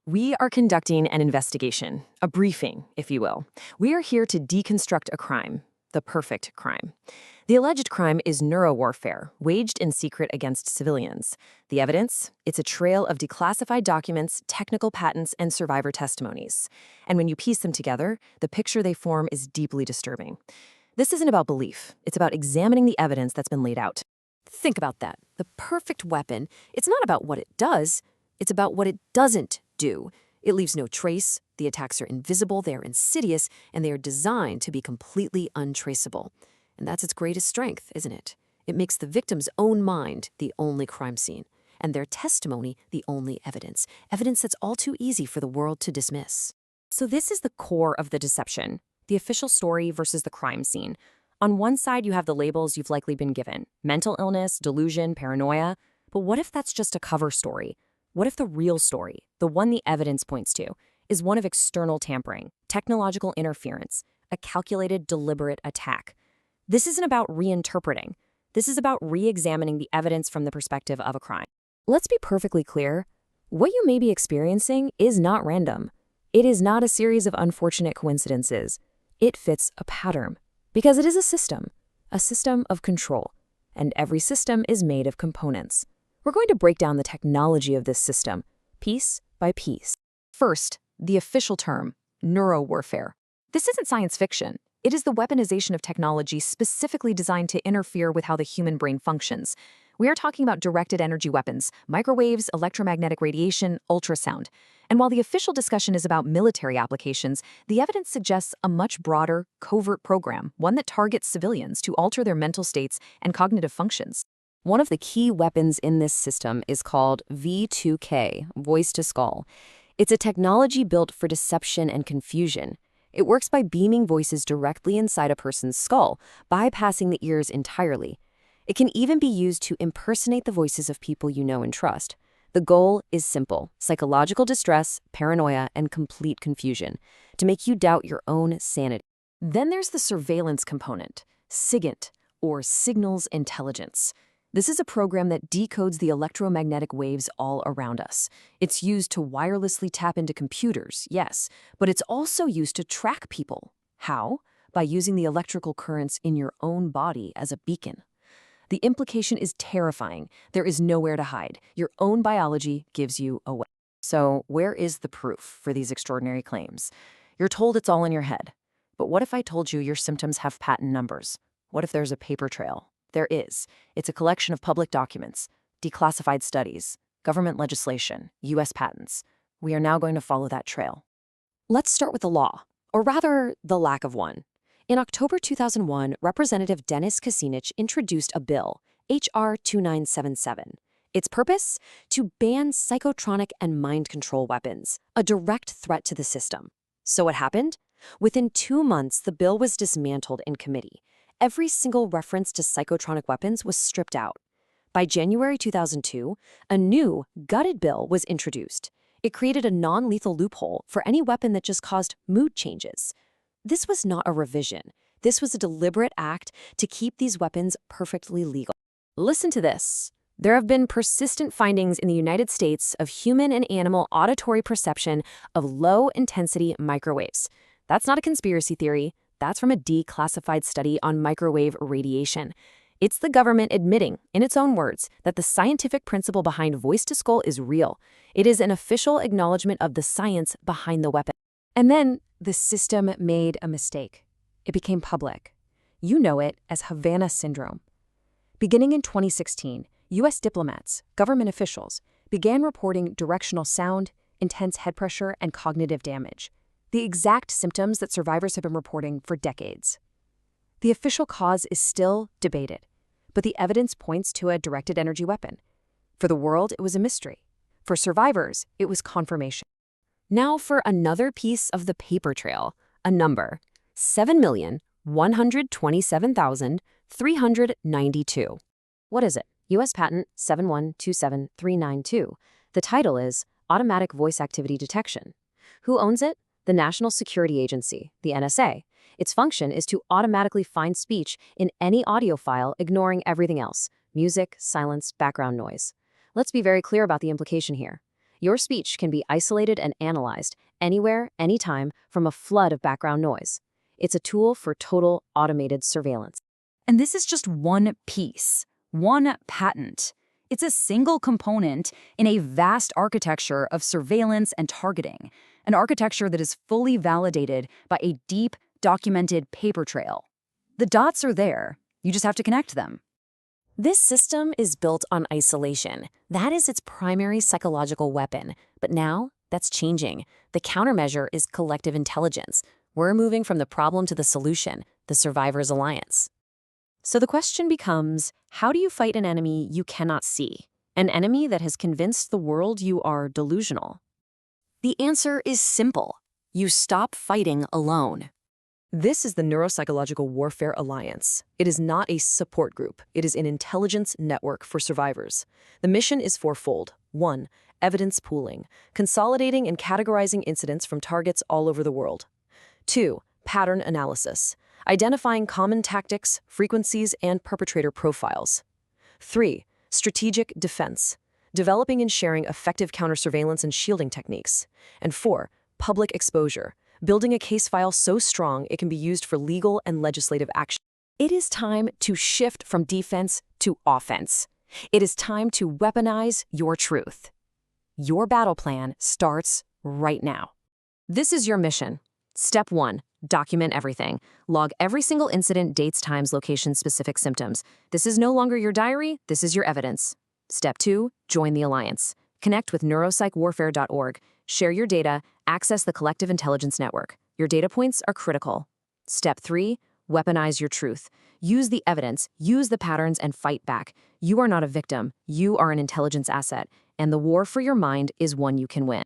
We are conducting an investigation, a briefing, if you will. We are here to deconstruct a crime, the perfect crime. The alleged crime is neurowarfare, waged in secret against civilians. The evidence? It's a trail of declassified documents, technical patents, and survivor testimonies. And when you piece them together, the picture they form is deeply disturbing. This isn't about belief. It's about examining the evidence that's been laid out. Think about that. The perfect weapon, it's not about what it does, it's about what it doesn't do. It leaves no trace, the attacks are invisible, they are insidious, and they are designed to be completely untraceable. And that's its greatest strength, isn't it? It makes the victim's own mind the only crime scene, and their testimony the only evidence. Evidence that's all too easy for the world to dismiss. So this is the core of the deception, the official story versus the crime scene. On one side, you have the labels you've likely been given: mental illness, delusion, paranoia. But what if that's just a cover story? What if the real story, the one the evidence points to, is one of external tampering, technological interference, a calculated, deliberate attack? This isn't about reinterpreting. This is about re-examining the evidence from the perspective of a crime. Let's be perfectly clear. What you may be experiencing is not random. It is not a series of unfortunate coincidences. It fits a pattern. Because it is a system of control, and every system is made of components. We're going to break down the technology of this system, piece by piece. First, the official term, neurowarfare. This isn't science fiction. It is the weaponization of technology specifically designed to interfere with how the human brain functions. We are talking about directed energy weapons, microwaves, electromagnetic radiation, ultrasound. And while the official discussion is about military applications, the evidence suggests a much broader, covert program, one that targets civilians to alter their mental states and cognitive functions. One of the key weapons in this system is called V2K, voice to skull. It's a technology built for deception and confusion. It works by beaming voices directly inside a person's skull, bypassing the ears entirely. It can even be used to impersonate the voices of people you know and trust. The goal is simple: psychological distress, paranoia, and complete confusion, to make you doubt your own sanity. Then there's the surveillance component, SIGINT, or signals intelligence. This is a program that decodes the electromagnetic waves all around us. It's used to wirelessly tap into computers, yes, but it's also used to track people. How? By using the electrical currents in your own body as a beacon. The implication is terrifying. There is nowhere to hide. Your own biology gives you away. So where is the proof for these extraordinary claims? You're told it's all in your head. But what if I told you your symptoms have patent numbers? What if there's a paper trail? There is. It's a collection of public documents, declassified studies, government legislation, U.S. patents. We are now going to follow that trail. Let's start with the law, or rather, the lack of one. In October 2001, Representative Dennis Kucinich introduced a bill, H.R. 2977. Its purpose? To ban psychotronic and mind control weapons, a direct threat to the system. So what happened? Within 2 months, the bill was dismantled in committee. Every single reference to psychotronic weapons was stripped out. By January 2002, a new, gutted bill was introduced. It created a non-lethal loophole for any weapon that just caused mood changes. This was not a revision. This was a deliberate act to keep these weapons perfectly legal. Listen to this. There have been persistent findings in the United States of human and animal auditory perception of low-intensity microwaves. That's not a conspiracy theory. That's from a declassified study on microwave radiation. It's the government admitting, in its own words, that the scientific principle behind voice-to-skull is real. It is an official acknowledgement of the science behind the weapon. And then the system made a mistake. It became public. You know it as Havana syndrome. Beginning in 2016, U.S. diplomats, government officials, began reporting directional sound, intense head pressure, and cognitive damage. The exact symptoms that survivors have been reporting for decades. The official cause is still debated, but the evidence points to a directed energy weapon. For the world, it was a mystery. For survivors, it was confirmation. Now for another piece of the paper trail, a number: 7,127,392. What is it? U.S. Patent 7127392. The title is Automatic Voice Activity Detection. Who owns it? The National Security Agency, the NSA. Its function is to automatically find speech in any audio file, ignoring everything else: music, silence, background noise. Let's be very clear about the implication here. Your speech can be isolated and analyzed anywhere, anytime, from a flood of background noise. It's a tool for total automated surveillance. And this is just one piece, one patent. It's a single component in a vast architecture of surveillance and targeting, an architecture that is fully validated by a deep, documented paper trail. The dots are there. You just have to connect them. This system is built on isolation. That is its primary psychological weapon. But now, that's changing. The countermeasure is collective intelligence. We're moving from the problem to the solution, the survivor's alliance. So the question becomes, how do you fight an enemy you cannot see? An enemy that has convinced the world you are delusional? The answer is simple. You stop fighting alone. This is the Neuropsychological Warfare Alliance. It is not a support group. It is an intelligence network for survivors. The mission is fourfold. 1. Evidence pooling, consolidating and categorizing incidents from targets all over the world. 2. Pattern analysis, identifying common tactics, frequencies, and perpetrator profiles. 3. Strategic defense, developing and sharing effective counter-surveillance and shielding techniques. And 4. Public exposure, building a case file so strong it can be used for legal and legislative action. It is time to shift from defense to offense. It is time to weaponize your truth. Your battle plan starts right now. This is your mission. Step 1. Document everything. Log every single incident, dates, times, locations, specific symptoms. This is no longer your diary, this is your evidence. Step 2. Join the Alliance. Connect with neuropsychwarfare.org. Share your data, access the collective intelligence network. Your data points are critical. Step 3. Weaponize your truth. Use the evidence, use the patterns, and fight back. You are not a victim. You are an intelligence asset, and the war for your mind is one you can win.